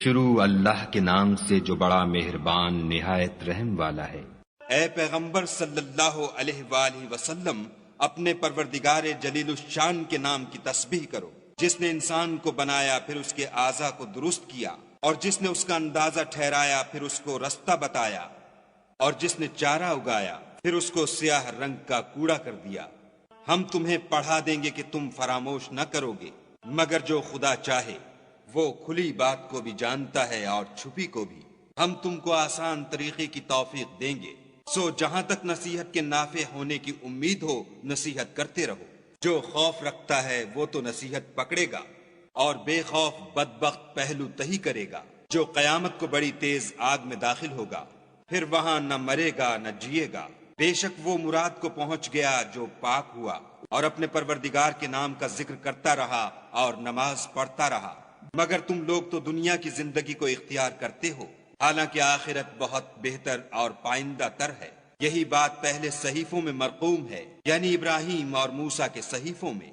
شروع اللہ کے نام سے جو بڑا مہربان نہایت رحم والا ہے۔ اے پیغمبر صلی اللہ علیہ وآلہ وسلم، اپنے پروردگار جلیل الشان کے نام کی تسبیح کرو، جس نے انسان کو بنایا پھر اس کے اعضاء کو درست کیا، اور جس نے اس کا اندازہ ٹھہرایا پھر اس کو رستہ بتایا، اور جس نے چارہ اگایا پھر اس کو سیاہ رنگ کا کوڑا کر دیا۔ ہم تمہیں پڑھا دیں گے کہ تم فراموش نہ کرو گے، مگر جو خدا چاہے وہ کھلی بات کو بھی جانتا ہے اور چھپی کو بھی۔ ہم تم کو آسان طریقے کی توفیق دیں گے، سو جہاں تک نصیحت کے نافع ہونے کی امید ہو نصیحت کرتے رہو۔ جو خوف رکھتا ہے وہ تو نصیحت پکڑے گا، اور بے خوف بدبخت پہلو تہی کرے گا۔ جو قیامت کو بڑی تیز آگ میں داخل ہوگا، پھر وہاں نہ مرے گا نہ جیے گا۔ بے شک وہ مراد کو پہنچ گیا جو پاک ہوا اور اپنے پروردگار کے نام کا ذکر کرتا رہا اور نماز پڑھتا رہا۔ مگر تم لوگ تو دنیا کی زندگی کو اختیار کرتے ہو، حالانکہ آخرت بہت بہتر اور پائندہ تر ہے۔ یہی بات پہلے صحیفوں میں مرقوم ہے، یعنی ابراہیم اور موسیٰ کے صحیفوں میں۔